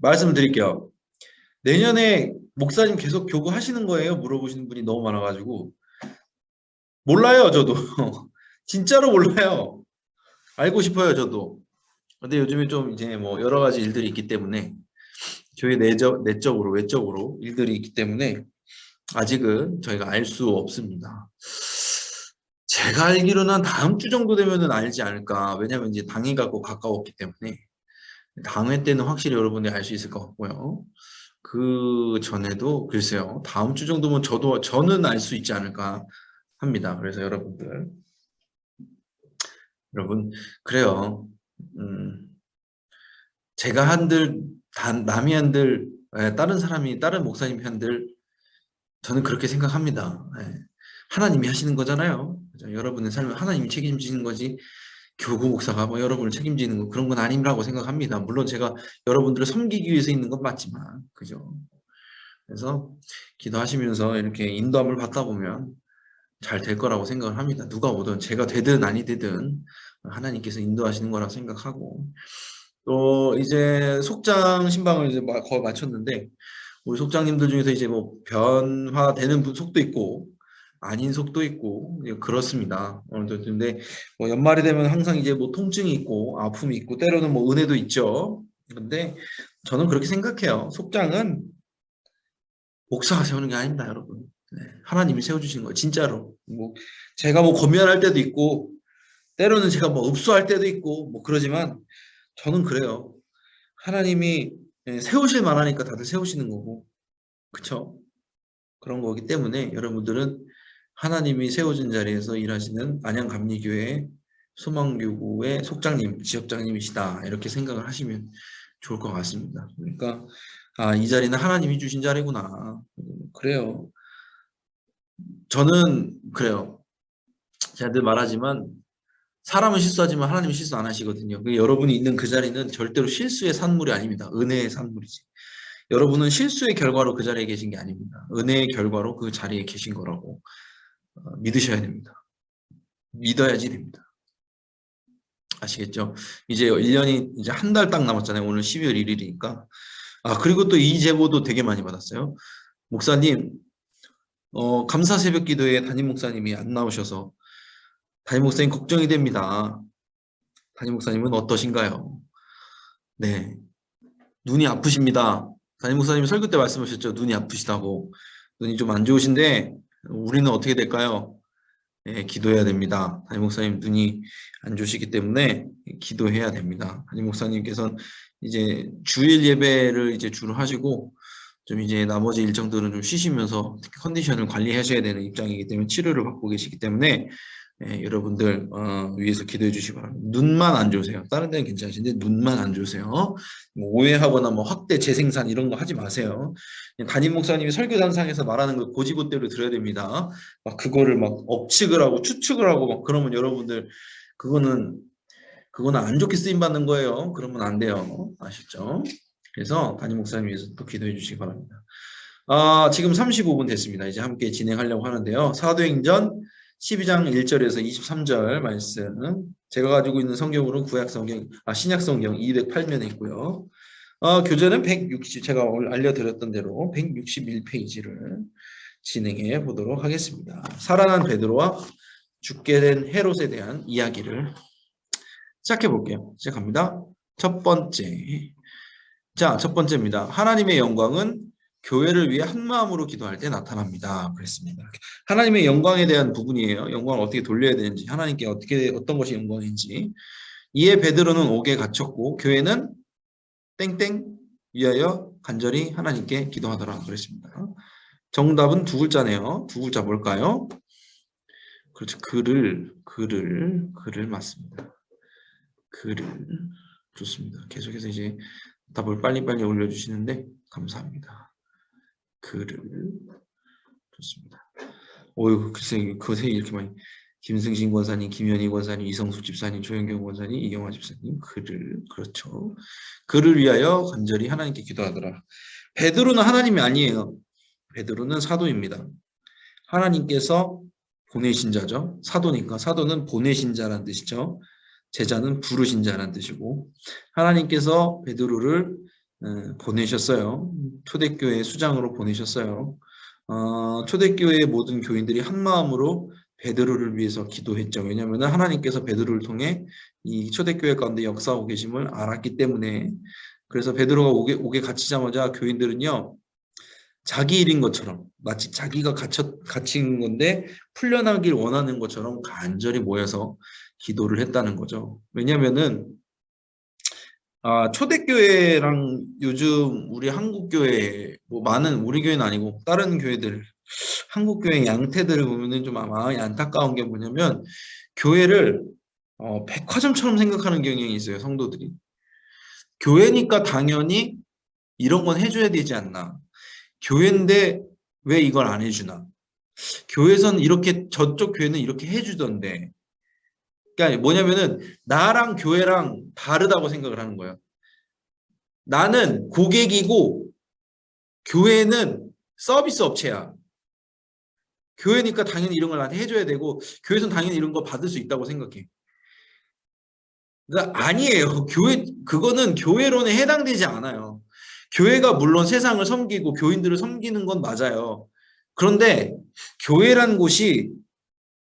말씀드릴게요. 내년에 목사님 계속 교구하시는 거예요? 물어보시는 분이 너무 많아가지고 몰라요, 저도. 진짜로 몰라요. 알고 싶어요, 저도. 근데 요즘에 좀 이제 뭐 여러 가지 일들이 있기 때문에 교회 내적으로 외적으로 일들이 있기 때문에 아직은 저희가 알 수 없습니다. 제가 알기로는 다음 주 정도 되면은 알지 않을까. 왜냐면 이제 당회가 꼭 가까웠기 때문에 당회 때는 확실히 여러분들이 알 수 있을 것 같고요. 그 전에도 글쎄요. 다음 주 정도면 저는 알 수 있지 않을까 합니다. 그래서 여러분 그래요. 음, 제가 한들 남이 한들 다른 사람이 다른 목사님이 한들 저는 그렇게 생각합니다. 하나님이 하시는 거잖아요. 그죠? 여러분의 삶을 하나님이 책임지는 거지 교구 목사가 뭐 여러분을 책임지는 거 그런 건 아니라고 생각합니다. 물론 제가 여러분들을 섬기기 위해서 있는 건 맞지만 그죠? 그래서 기도하시면서 이렇게 인도함을 받다 보면 잘 될 거라고 생각을 합니다. 누가 오든 제가 되든 아니 되든 하나님께서 인도하시는 거라고 생각하고 또 이제 속장 신방을 이제 거의 마쳤는데 우리 속장님들 중에서 이제 뭐 변화되는 속도 있고 아닌 속도 있고 그렇습니다. 근데 뭐 연말이 되면 항상 이제 뭐 통증이 있고 아픔이 있고 때로는 뭐 은혜도 있죠. 근데 저는 그렇게 생각해요. 속장은 목사가 세우는 게 아닙니다, 여러분. 네, 하나님이 세워주시는 거예요, 진짜로. 뭐 제가 뭐 권면할 때도 있고 때로는 제가 뭐 읍소할 때도 있고 뭐 그러지만 저는 그래요. 하나님이 세우실 만하니까 다들 세우시는 거고, 그쵸? 그런 거기 때문에 여러분들은 하나님이 세워진 자리에서 일하시는 안양감리교회 소망교구의 속장님, 지역장님이시다 이렇게 생각을 하시면 좋을 것 같습니다. 그러니까 이 자리는 하나님이 주신 자리구나. 그래요. 저는 그래요. 제가 늘 말하지만 사람은 실수하지만 하나님은 실수 안 하시거든요. 여러분이 있는 그 자리는 절대로 실수의 산물이 아닙니다. 은혜의 산물이지. 여러분은 실수의 결과로 그 자리에 계신 게 아닙니다. 은혜의 결과로 그 자리에 계신 거라고 믿으셔야 됩니다. 믿어야지 됩니다. 아시겠죠? 이제 1년이 이제 한 달 딱 남았잖아요. 오늘 12월 1일이니까. 그리고 또 이 제보도 되게 많이 받았어요. 목사님, 감사 새벽 기도에 담임 목사님이 안 나오셔서 담임 목사님 걱정이 됩니다. 담임 목사님은 어떠신가요? 네. 눈이 아프십니다. 담임 목사님이 설교 때 말씀하셨죠. 눈이 아프시다고. 눈이 좀 안 좋으신데 우리는 어떻게 될까요? 기도해야 됩니다. 담임 목사님 눈이 안 좋으시기 때문에 기도해야 됩니다. 담임 목사님께서는 이제 주일 예배를 이제 주로 하시고 좀 이제 나머지 일정들은 좀 쉬시면서 컨디션을 관리하셔야 되는 입장이기 때문에 치료를 받고 계시기 때문에 여러분들 위해서 기도해 주시기 바랍니다. 눈만 안 좋으세요. 다른 데는 괜찮으신데 눈만 안 좋으세요. 뭐 오해하거나 뭐 확대 재생산 이런 거 하지 마세요. 담임 목사님이 설교단상에서 말하는 거 고지고대로 들어야 됩니다. 막 그거를 막 억측을 하고 추측을 하고 막 그러면 여러분들 그거는 안 좋게 쓰임 받는 거예요. 그러면 안 돼요. 아시죠? 그래서 담임 목사님 위해서 또 기도해 주시기 바랍니다. 지금 35분 됐습니다. 이제 함께 진행하려고 하는데요. 사도행전 12장 1절에서 23절 말씀. 제가 가지고 있는 성경으로는 신약 성경 208면에 있고요. 교재는 160, 제가 오늘 알려드렸던 대로 161페이지를 진행해 보도록 하겠습니다. 살아난 베드로와 죽게 된 헤롯에 대한 이야기를 시작해 볼게요. 시작합니다. 첫 번째. 첫 번째입니다. 하나님의 영광은 교회를 위해 한 마음으로 기도할 때 나타납니다. 그랬습니다. 하나님의 영광에 대한 부분이에요. 영광을 어떻게 돌려야 되는지, 하나님께 어떤 것이 영광인지. 이에 베드로는 옥에 갇혔고 교회는 땡땡 위하여 간절히 하나님께 기도하더라. 그랬습니다. 정답은 두 글자네요. 두 글자 뭘까요? 그렇죠. 글을 맞습니다. 글을. 좋습니다. 계속해서 이제 답을 빨리빨리 올려주시는데 감사합니다. 글을. 좋습니다. 글쎄 그새 이렇게 많이. 김승신 권사님, 김현희 권사님, 이성숙 집사님, 조영경 권사님, 이경화 집사님. 글을. 그렇죠. 글을 위하여 간절히 하나님께 기도하더라. 베드로는 하나님이 아니에요. 베드로는 사도입니다. 하나님께서 보내신 자죠. 사도니까. 사도는 보내신 자란 뜻이죠. 제자는 부르신 자란 뜻이고 하나님께서 베드로를 보내셨어요. 초대교회 수장으로 보내셨어요. 초대교회의 모든 교인들이 한 마음으로 베드로를 위해서 기도했죠. 왜냐하면 하나님께서 베드로를 통해 이 초대교회 가운데 역사하고 계심을 알았기 때문에. 그래서 베드로가 옥에 갇히자마자 교인들은요, 자기 일인 것처럼, 마치 자기가 갇힌 건데 풀려나길 원하는 것처럼 간절히 모여서 기도를 했다는 거죠. 왜냐면은 초대교회랑 요즘 우리 한국교회, 뭐 많은 우리 교회는 아니고 다른 교회들, 한국교회 양태들을 보면은 좀 마음이 안타까운 게 뭐냐면, 교회를 백화점처럼 생각하는 경향이 있어요, 성도들이. 교회니까 당연히 이런 건 해줘야 되지 않나. 교회인데 왜 이걸 안 해주나. 교회에서는 이렇게, 저쪽 교회는 이렇게 해주던데. 그러니까 뭐냐면은 나랑 교회랑 다르다고 생각을 하는 거예요. 나는 고객이고 교회는 서비스 업체야. 교회니까 당연히 이런 걸 나한테 해줘야 되고, 교회에서는 당연히 이런 거 받을 수 있다고 생각해. 그러니까 아니에요. 그거는 교회론에 해당되지 않아요. 교회가 물론 세상을 섬기고 교인들을 섬기는 건 맞아요. 그런데 교회란 곳이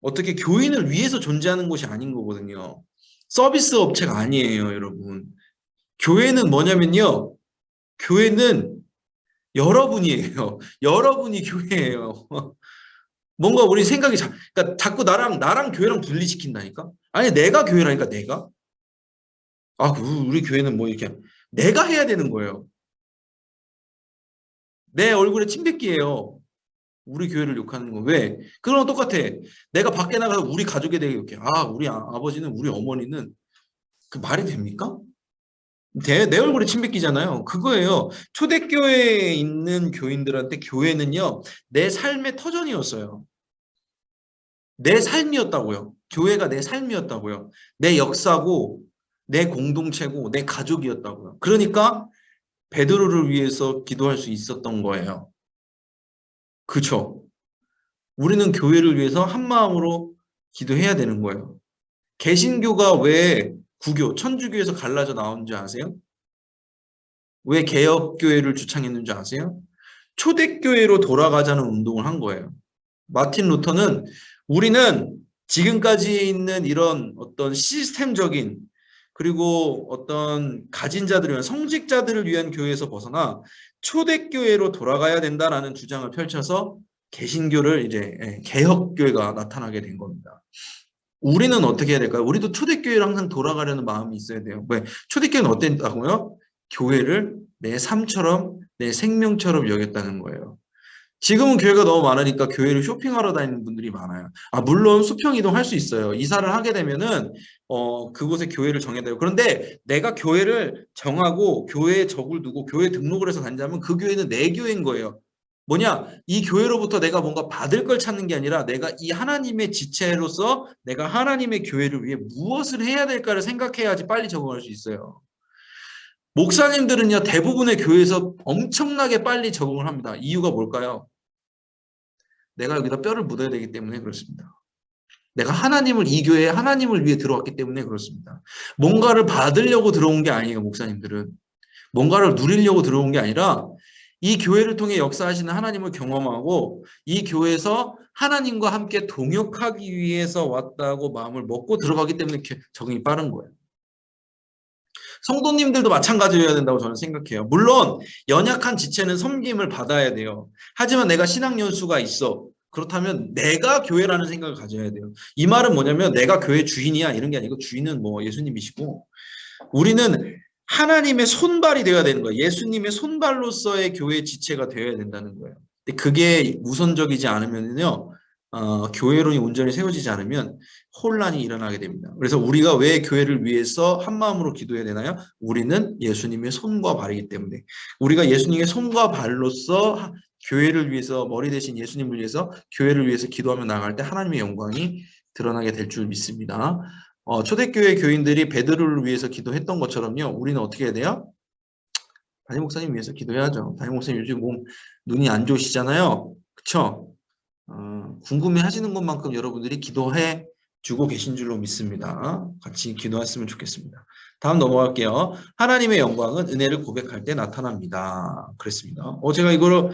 어떻게 교인을 위해서 존재하는 곳이 아닌 거거든요. 서비스 업체가 아니에요, 여러분. 교회는 뭐냐면요. 교회는 여러분이에요. 여러분이 교회예요. 뭔가 우리 생각이 그러니까 자꾸 나랑 교회랑 분리시킨다니까? 아니, 내가 교회라니까, 내가? 우리 교회는 뭐 이렇게, 내가 해야 되는 거예요. 내 얼굴에 침 뱉기예요. 우리 교회를 욕하는 거. 왜? 그런 거 똑같아. 내가 밖에 나가서 우리 가족에 대해 욕해. 우리 아버지는, 우리 어머니는, 그 말이 됩니까? 내 얼굴에 침 뱉기잖아요. 그거예요. 초대교회에 있는 교인들한테 교회는요, 내 삶의 터전이었어요. 내 삶이었다고요. 교회가 내 삶이었다고요. 내 역사고, 내 공동체고, 내 가족이었다고요. 그러니까 베드로를 위해서 기도할 수 있었던 거예요. 그쵸? 우리는 교회를 위해서 한 마음으로 기도해야 되는 거예요. 개신교가 왜 천주교에서 갈라져 나온지 아세요? 왜 개혁교회를 주창했는지 아세요? 초대교회로 돌아가자는 운동을 한 거예요. 마틴 루터는 우리는 지금까지 있는 이런 어떤 시스템적인, 그리고 어떤 가진 자들을 위한, 성직자들을 위한 교회에서 벗어나 초대교회로 돌아가야 된다라는 주장을 펼쳐서 개신교를 이제 개혁교회가 나타나게 된 겁니다. 우리는 어떻게 해야 될까요? 우리도 초대교회를 항상 돌아가려는 마음이 있어야 돼요. 왜? 초대교회는 어땠다고요? 교회를 내 삶처럼, 내 생명처럼 여겼다는 거예요. 지금은 교회가 너무 많으니까 교회를 쇼핑하러 다니는 분들이 많아요. 물론 수평 이동할 수 있어요. 이사를 하게 되면은 그곳에 교회를 정해야 돼요. 그런데 내가 교회를 정하고 교회에 적을 두고 교회 등록을 해서 다니자면 그 교회는 내 교회인 거예요. 뭐냐? 이 교회로부터 내가 뭔가 받을 걸 찾는 게 아니라 내가 이 하나님의 지체로서 내가 하나님의 교회를 위해 무엇을 해야 될까를 생각해야지 빨리 적응할 수 있어요. 목사님들은요, 대부분의 교회에서 엄청나게 빨리 적응을 합니다. 이유가 뭘까요? 내가 여기다 뼈를 묻어야 되기 때문에 그렇습니다. 내가 이 교회에 하나님을 위해 들어왔기 때문에 그렇습니다. 뭔가를 받으려고 들어온 게 아니에요, 목사님들은. 뭔가를 누리려고 들어온 게 아니라 이 교회를 통해 역사하시는 하나님을 경험하고 이 교회에서 하나님과 함께 동역하기 위해서 왔다고 마음을 먹고 들어가기 때문에 적응이 빠른 거예요. 성도님들도 마찬가지여야 된다고 저는 생각해요. 물론 연약한 지체는 섬김을 받아야 돼요. 하지만 내가 신앙 연수가 있어. 그렇다면 내가 교회라는 생각을 가져야 돼요. 이 말은 뭐냐면 내가 교회 주인이야 이런 게 아니고, 주인은 뭐 예수님이시고, 우리는 하나님의 손발이 되어야 되는 거예요. 예수님의 손발로서의 교회 지체가 되어야 된다는 거예요. 근데 그게 우선적이지 않으면요, 교회론이 온전히 세워지지 않으면 혼란이 일어나게 됩니다. 그래서 우리가 왜 교회를 위해서 한 마음으로 기도해야 되나요? 우리는 예수님의 손과 발이기 때문에. 우리가 예수님의 손과 발로서 교회를 위해서, 머리 대신 예수님을 위해서, 교회를 위해서 기도하며 나아갈 때 하나님의 영광이 드러나게 될 줄 믿습니다. 초대교회 교인들이 베드로를 위해서 기도했던 것처럼요, 우리는 어떻게 해야 돼요? 담임 목사님 위해서 기도해야죠. 담임 목사님 요즘 눈이 안 좋으시잖아요. 그쵸? 궁금해 하시는 것만큼 여러분들이 기도해 주고 계신 줄로 믿습니다. 같이 기도했으면 좋겠습니다. 다음 넘어갈게요. 하나님의 영광은 은혜를 고백할 때 나타납니다. 그랬습니다. 제가 이거를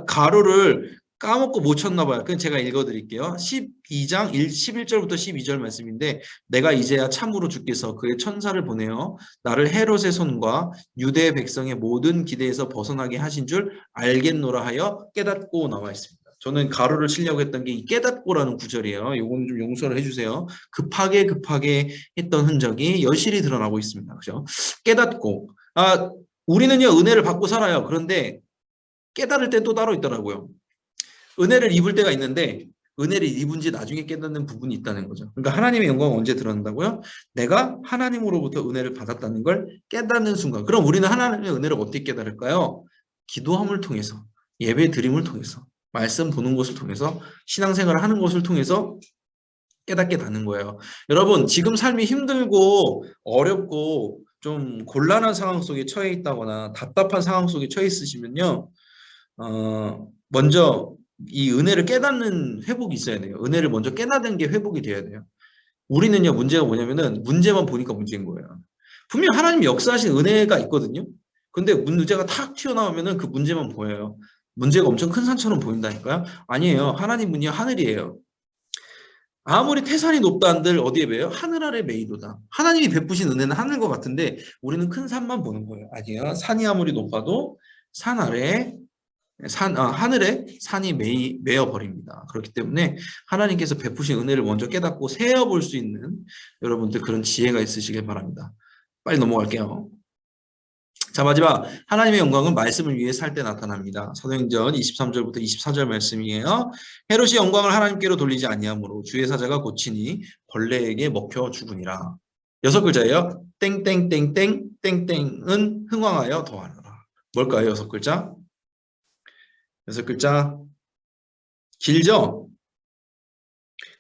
가로를 까먹고 못 쳤나 봐요. 그럼 제가 읽어드릴게요. 12장 11절부터 12절 말씀인데 내가 이제야 참으로 주께서 그의 천사를 보내어 나를 헤롯의 손과 유대 백성의 모든 기대에서 벗어나게 하신 줄 알겠노라 하여 깨닫고 나와 있습니다. 저는 가로를 치려고 했던 게 이 깨닫고라는 구절이에요. 요거는 좀 용서를 해주세요. 급하게 했던 흔적이 여실히 드러나고 있습니다. 그죠? 깨닫고. 우리는요, 은혜를 받고 살아요. 그런데 깨달을 때 또 따로 있더라고요. 은혜를 입을 때가 있는데, 은혜를 입은지 나중에 깨닫는 부분이 있다는 거죠. 그러니까 하나님의 영광은 언제 드러난다고요? 내가 하나님으로부터 은혜를 받았다는 걸 깨닫는 순간. 그럼 우리는 하나님의 은혜를 어떻게 깨달을까요? 기도함을 통해서, 예배 드림을 통해서, 말씀 보는 것을 통해서, 신앙생활을 하는 것을 통해서 깨닫게 되는 거예요. 여러분, 지금 삶이 힘들고 어렵고 좀 곤란한 상황 속에 처해 있다거나 답답한 상황 속에 처해 있으시면요, 먼저 이 은혜를 깨닫는 회복이 있어야 돼요. 은혜를 먼저 깨닫는 게 회복이 돼야 돼요. 우리는요, 문제가 뭐냐면은 문제만 보니까 문제인 거예요. 분명 하나님 역사하신 은혜가 있거든요. 근데 문제가 탁 튀어나오면은 그 문제만 보여요. 문제가 엄청 큰 산처럼 보인다니까요. 아니에요. 하나님은요, 하늘이에요. 아무리 태산이 높다 한들 어디에 매요? 하늘 아래 매이도다. 하나님이 베푸신 은혜는 하늘과 같은데 우리는 큰 산만 보는 거예요. 아니에요. 산이 아무리 높아도 산 아래 하늘에 산이 매여 버립니다. 그렇기 때문에 하나님께서 베푸신 은혜를 먼저 깨닫고 세어볼 수 있는 여러분들 그런 지혜가 있으시길 바랍니다. 빨리 넘어갈게요. 자, 마지막 하나님의 영광은 말씀을 위해 살 때 나타납니다. 사도행전 23절부터 24절 말씀이에요. 헤롯이 영광을 하나님께로 돌리지 아니하므로 주의 사자가 고치니 벌레에게 먹혀 죽으니라. 6글자예요. 땡땡땡땡 땡땡은 흥왕하여 더하노라. 뭘까요? 6글자? 6글자 길죠?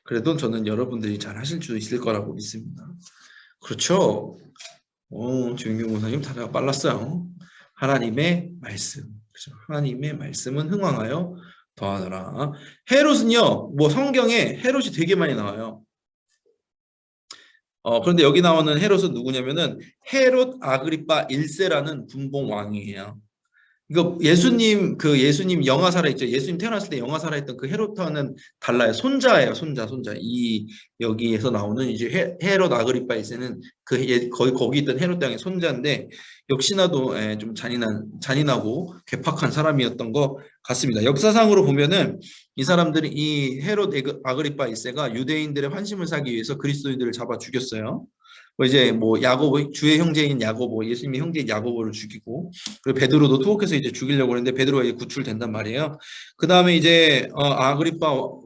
그래도 저는 여러분들이 잘 하실 수 있을 거라고 믿습니다. 그렇죠? 주인경 목사님 다가 빨랐어요. 하나님의 말씀. 그렇죠? 하나님의 말씀은 흥왕하여 더하더라. 헤롯은요, 뭐 성경에 헤롯이 되게 많이 나와요. 그런데 여기 나오는 헤롯은 누구냐면은 헤롯 아그리파 1세라는 분봉 왕이에요. 이거 예수님 영화 살아있죠. 예수님 태어났을 때 영화 살아있던 그 헤롯과는 달라요. 손자예요. 손자. 여기에서 나오는 이제 헤롯 아그리파 1세는 거기 있던 헤롯 왕의 손자인데 역시나도 좀 잔인하고 괴팍한 사람이었던 것 같습니다. 역사상으로 보면은 이 사람들이 이 헤롯 아그리파 1세가 유대인들의 환심을 사기 위해서 그리스도인들을 잡아 죽였어요. 이제 뭐 야고보 주의 형제인 야고보 예수님의 형제인 야고보를 죽이고 그리고 베드로도 투옥해서 이제 죽이려고 했는데 베드로가 이제 구출된단 말이에요. 그 다음에 이제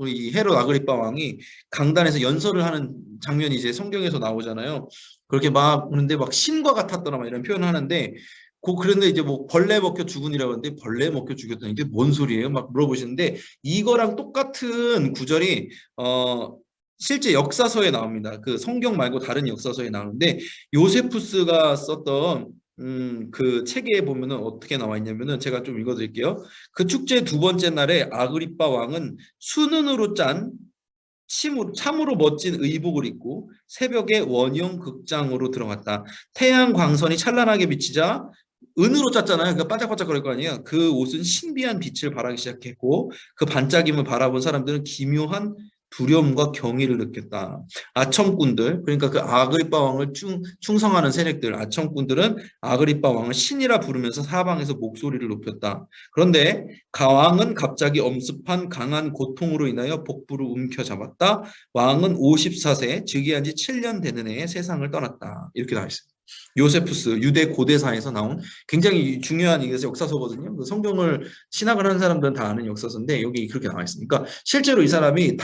이 헤롯 아그리파 왕이 강단에서 연설을 하는 장면이 이제 성경에서 나오잖아요. 그렇게 막 그런데 막 신과 같았더라 막 이런 표현을 하는데 그런데 이제 뭐 벌레 먹혀 죽으니라고 하는데 벌레 먹혀 죽였다는 게 뭔 소리예요? 막 물어보시는데 이거랑 똑같은 구절이 실제 역사서에 나옵니다. 그 성경 말고 다른 역사서에 나오는데 요세푸스가 썼던 그 책에 보면은 어떻게 나와 있냐면은 제가 좀 읽어드릴게요. 그 축제 두 번째 날에 아그리파 왕은 순은으로 짠 참으로 멋진 의복을 입고 새벽에 원형 극장으로 들어갔다. 태양 광선이 찬란하게 비치자 은으로 짰잖아요. 그러니까 반짝반짝거릴 거 아니에요. 그 옷은 신비한 빛을 발하기 시작했고 그 반짝임을 바라본 사람들은 기묘한 두려움과 경의를 느꼈다. 아첨꾼들, 그러니까 그 아그리파 왕을 충성하는 세력들, 아첨꾼들은 아그리파 왕을 신이라 부르면서 사방에서 목소리를 높였다. 그런데 가왕은 갑자기 엄습한 강한 고통으로 인하여 복부를 움켜잡았다. 왕은 54세, 즉위한 지 7년 되는 해에 세상을 떠났다. 이렇게 나와 있습니다. 요세푸스 유대 고대사에서 나온 굉장히 중요한 역사서거든요. 그 성경을 신학을 하는 사람들은 다 아는 역사서인데 여기 그렇게 나와 있으니까 실제로 이 사람이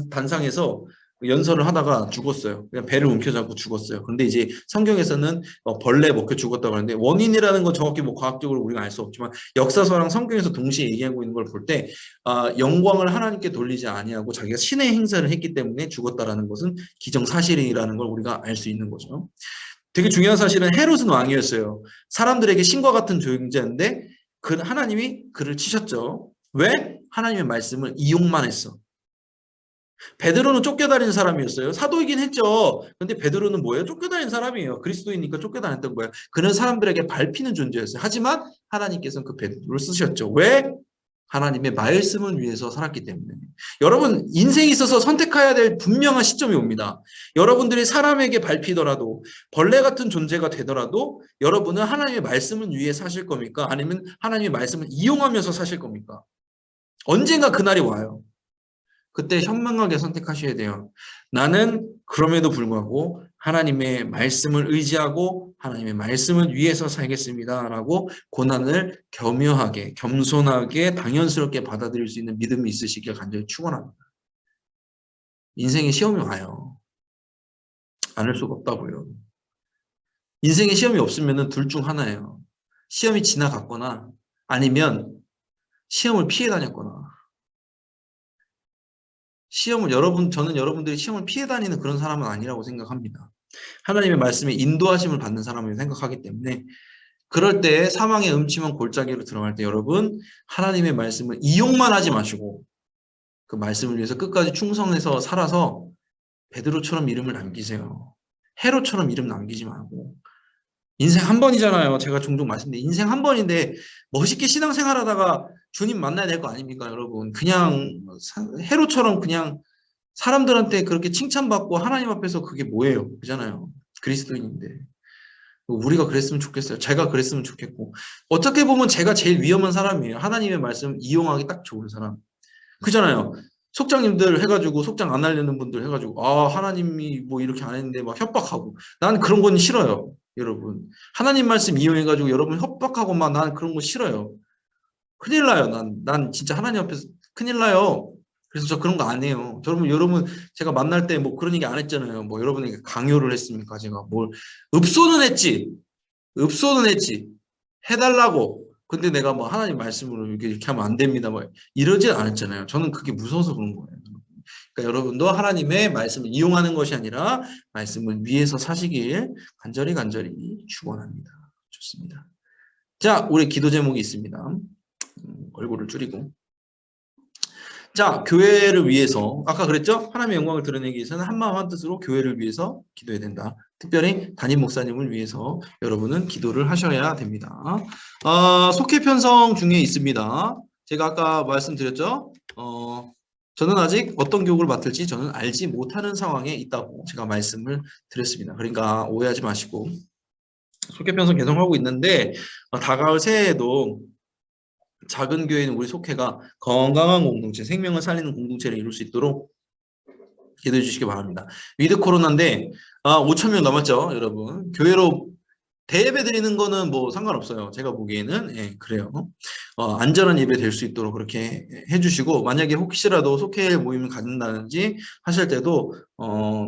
단상에서 연설을 하다가 죽었어요. 그냥 배를 움켜잡고 죽었어요. 그런데 이제 성경에서는 벌레 먹혀 죽었다고 하는데 원인이라는 건 정확히 뭐 과학적으로 우리가 알 수 없지만 역사서랑 성경에서 동시에 얘기하고 있는 걸 볼 때 영광을 하나님께 돌리지 아니하고 자기가 신의 행사를 했기 때문에 죽었다라는 것은 기정사실이라는 걸 우리가 알 수 있는 거죠. 되게 중요한 사실은 헤롯은 왕이었어요. 사람들에게 신과 같은 존재인데 하나님이 그를 치셨죠. 왜? 하나님의 말씀을 이용만 했어. 베드로는 쫓겨다니는 사람이었어요. 사도이긴 했죠. 근데 베드로는 뭐예요? 쫓겨다니는 사람이에요. 그리스도이니까 쫓겨다녔던 거예요. 그런 사람들에게 밟히는 존재였어요. 하지만 하나님께서는 그 베드로를 쓰셨죠. 왜? 하나님의 말씀을 위해서 살았기 때문에. 여러분, 인생에 있어서 선택해야 될 분명한 시점이 옵니다. 여러분들이 사람에게 밟히더라도, 벌레 같은 존재가 되더라도 여러분은 하나님의 말씀을 위해 사실 겁니까? 아니면 하나님의 말씀을 이용하면서 사실 겁니까? 언젠가 그날이 와요. 그때 현명하게 선택하셔야 돼요. 나는 그럼에도 불구하고 하나님의 말씀을 의지하고 하나님의 말씀을 위해서 살겠습니다. 라고 고난을 겸허하게, 겸손하게, 당연스럽게 받아들일 수 있는 믿음이 있으시길 간절히 축원합니다. 인생에 시험이 와요. 안 할 수가 없다고요. 인생에 시험이 없으면 둘 중 하나예요. 시험이 지나갔거나 아니면 시험을 피해 다녔거나. 저는 여러분들이 시험을 피해 다니는 그런 사람은 아니라고 생각합니다. 하나님의 말씀에 인도하심을 받는 사람을 생각하기 때문에 그럴 때 사망의 음침한 골짜기로 들어갈 때 여러분 하나님의 말씀을 이용만 하지 마시고 그 말씀을 위해서 끝까지 충성해서 살아서 베드로처럼 이름을 남기세요. 헤롯처럼 이름 남기지 말고 인생 한 번이잖아요. 제가 종종 말씀드린 인생 한 번인데 멋있게 신앙생활하다가 주님 만나야 될 거 아닙니까, 여러분? 그냥 헤롯처럼 그냥 사람들한테 그렇게 칭찬받고 하나님 앞에서 그게 뭐예요? 그잖아요. 그리스도인인데. 우리가 그랬으면 좋겠어요. 제가 그랬으면 좋겠고. 어떻게 보면 제가 제일 위험한 사람이에요. 하나님의 말씀 이용하기 딱 좋은 사람. 그잖아요. 속장님들 해가지고 속장 안 하려는 분들 해가지고 하나님이 뭐 이렇게 안 했는데 막 협박하고 난 그런 건 싫어요. 여러분 하나님 말씀 이용해가지고 여러분 협박하고 막 난 그런 거 싫어요. 큰일 나요. 난 진짜 하나님 앞에서 큰일 나요. 그래서 저 그런 거 안 해요. 여러분 제가 만날 때 뭐 그런 얘기 안 했잖아요. 뭐 여러분에게 강요를 했습니까? 제가 뭘 읍소는 했지. 해달라고. 근데 내가 뭐 하나님 말씀으로 이렇게 하면 안 됩니다. 뭐 이러지 않았잖아요. 저는 그게 무서워서 그런 거예요. 그러니까 여러분도 하나님의 말씀을 이용하는 것이 아니라 말씀을 위해서 사시길 간절히 축원합니다. 좋습니다. 자, 우리 기도 제목이 있습니다. 얼굴을 줄이고. 자, 교회를 위해서 아까 그랬죠? 하나님의 영광을 드러내기 위해서는 한마음 한뜻으로 교회를 위해서 기도해야 된다. 특별히 담임 목사님을 위해서 여러분은 기도를 하셔야 됩니다. 속회 편성 중에 있습니다. 제가 아까 말씀드렸죠? 저는 아직 어떤 교육을 맡을지 저는 알지 못하는 상황에 있다고 제가 말씀을 드렸습니다. 그러니까 오해하지 마시고 속회 편성 개성하고 있는데 다가올 새해에도 작은 교회는 우리 속회가 건강한 공동체, 생명을 살리는 공동체를 이룰 수 있도록 기도해 주시기 바랍니다. 위드 코로나인데 5,000명 넘었죠, 여러분. 교회로 대예배 드리는 거는 뭐 상관없어요. 제가 보기에는 그래요. 안전한 예배 될 수 있도록 그렇게 해주시고 만약에 혹시라도 속회 모임을 갖는다든지 하실 때도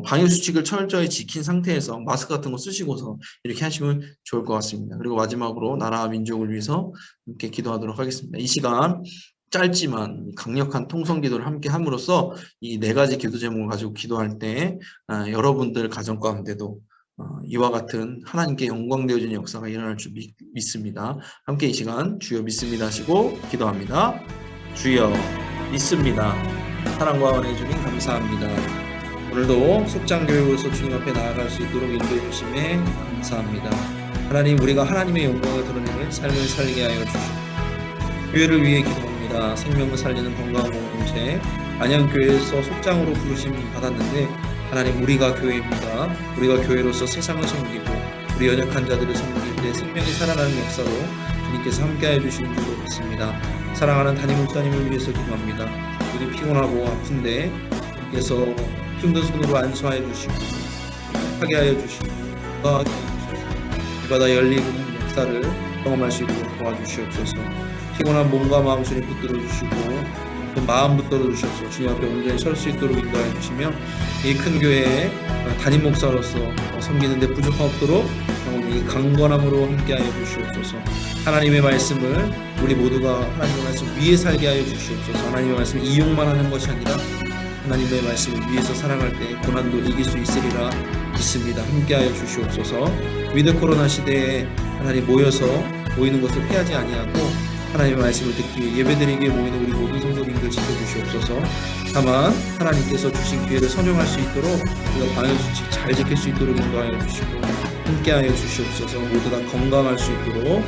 방역 수칙을 철저히 지킨 상태에서 마스크 같은 거 쓰시고서 이렇게 하시면 좋을 것 같습니다. 그리고 마지막으로 나라와 민족을 위해서 함께 기도하도록 하겠습니다. 이 시간 짧지만 강력한 통성기도를 함께 함으로써 이 4가지 기도 제목을 가지고 기도할 때 여러분들 가정 가운데도 이와 같은 하나님께 영광되어지는 역사가 일어날 줄 믿습니다. 함께 이 시간 주여 믿습니다 하시고 기도합니다. 주여 믿습니다. 사랑과 은혜 주님 감사합니다. 오늘도 속장교육으로서 주님 앞에 나아갈 수 있도록 인도해 주심에 감사합니다. 하나님, 우리가 하나님의 영광을 드러내는 삶을 살게 하여 주시고 교회를 위해 기도합니다. 생명을 살리는 건강한 공동체 안양교회에서 속장으로 부르심 받았는데 하나님, 우리가 교회입니다. 우리가 교회로서 세상을 섬기고 우리 연약한 자들을 섬길 때 생명이 살아나는 역사로 주님께서 함께해 주시는 줄로 믿습니다. 사랑하는 담임 목사님을 위해서 기도합니다. 우리 피곤하고 아픈데 주님께서 힘든 손으로 안수하여 주시고 하게 하여 주시고 건강하게 해주셔서 이 바다 열리는 역사를 경험할 수 있도록 도와주시옵소서. 피곤한 몸과 마음 주님 붙들어 주시고 그 마음 붙들어 주셔서 주님 앞에 온전히 설 수 있도록 인도해 주시며 이 큰 교회의 담임 목사로서 섬기는 데 부족함 없도록 우리 강건함으로 함께하여 주시옵소서. 하나님의 말씀을 우리 모두가 하나님의 말씀 위에 살게 하여 주시옵소서. 하나님의 말씀을 이용만 하는 것이 아니라 하나님의 말씀을 위해서 살아갈 때 고난도 이길 수 있으리라 믿습니다. 함께하여 주시옵소서. 위드 코로나 시대에 하나님 모이는 것을 피하지 아니하고 하나님의 말씀을 듣기 위해 예배드리기에 모이는 우리 모든 성도님들 지켜주시옵소서. 다만 하나님께서 주신 기회를 선용할 수 있도록 우리가 방역수칙 잘 지킬 수 있도록 인도하여 주시고 함께하여 주시옵소서. 모두 다 건강할 수 있도록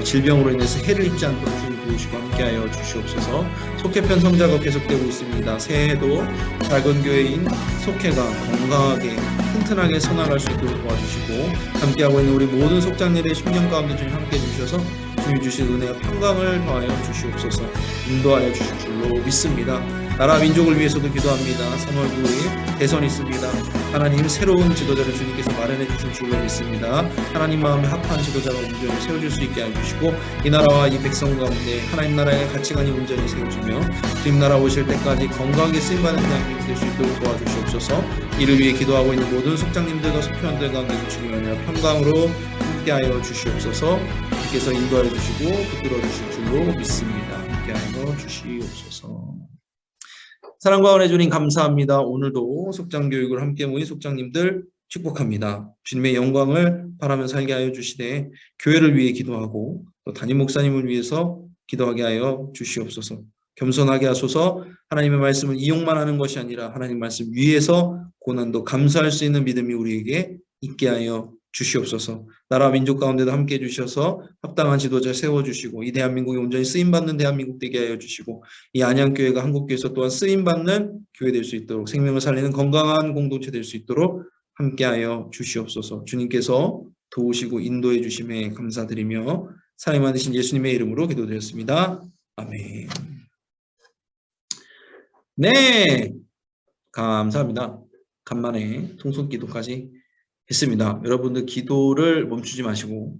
질병으로 인해서 해를 입지 않도록 주님 도우시고 함께하여 주시옵소서. 속회편 성자가 계속되고 있습니다. 새해에도 작은 교회인 속회가 건강하게 튼튼하게 선활할 수 있도록 도와주시고 함께하고 있는 우리 모든 속장님의 심령 가운데 주님 함께해 주셔서 주님 주신 은혜와 평강을 더하여 주시옵소서. 인도하여 주실 줄로 믿습니다. 나라 민족을 위해서도 기도합니다. 3월 9일 대선이 있습니다. 하나님 새로운 지도자를 주님께서 마련해 주실 줄로 믿습니다. 하나님 마음에 합한 지도자가 온전히 세워질 수 있게 해주시고 이 나라와 이 백성 가운데 하나님 나라의 가치관이 온전히 세워지며 주님 나라 오실 때까지 건강하게 쓰임받는 대한민국 될 수 있도록 도와주시옵소서. 이를 위해 기도하고 있는 모든 속장님들과 속회원들 가운데 주님 은혜와 평강으로 함께하여 주시옵소서. 주께서 인도하여 주시고 붙들어 주실 줄로 믿습니다. 함께하여 주시옵소서. 사랑과 은혜 주님 감사합니다. 오늘도 속장교육을 함께 모인 속장님들 축복합니다. 주님의 영광을 바라며 살게 하여 주시되 교회를 위해 기도하고 또 담임 목사님을 위해서 기도하게 하여 주시옵소서. 겸손하게 하소서. 하나님의 말씀을 이용만 하는 것이 아니라 하나님 말씀 위에서 고난도 감수할 수 있는 믿음이 우리에게 있게 하여 주시옵소서. 나라 민족 가운데도 함께 해주셔서 합당한 지도자 세워주시고 이 대한민국이 온전히 쓰임받는 대한민국 되게 하여 주시고 이 안양교회가 한국교회에서 또한 쓰임받는 교회 될 수 있도록 생명을 살리는 건강한 공동체 될 수 있도록 함께하여 주시옵소서. 주님께서 도우시고 인도해 주심에 감사드리며 사랑이 많으신 예수님의 이름으로 기도드렸습니다. 아멘. 네, 감사합니다. 간만에 통성기도까지 했습니다. 여러분들 기도를 멈추지 마시고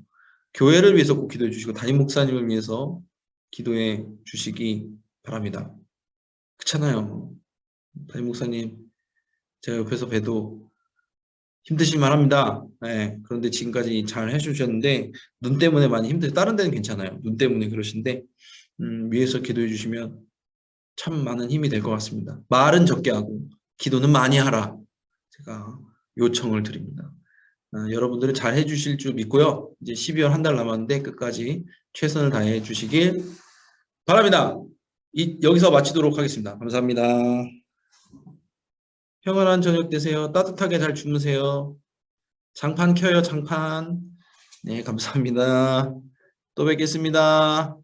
교회를 위해서 꼭 기도해 주시고 담임 목사님을 위해서 기도해 주시기 바랍니다. 그렇잖아요. 담임 목사님 제가 옆에서 봬도 힘드실만 합니다. 네, 그런데 지금까지 잘 해주셨는데 눈 때문에 많이 힘들 다른 데는 괜찮아요. 눈 때문에 그러신데 위에서 기도해 주시면 참 많은 힘이 될 것 같습니다. 말은 적게 하고 기도는 많이 하라. 제가 요청을 드립니다. 여러분들은 잘 해주실 줄 믿고요. 이제 12월 한 달 남았는데 끝까지 최선을 다해 주시길 바랍니다. 여기서 마치도록 하겠습니다. 감사합니다. 평안한 저녁 되세요. 따뜻하게 잘 주무세요. 장판 켜요. 장판. 네, 감사합니다. 또 뵙겠습니다.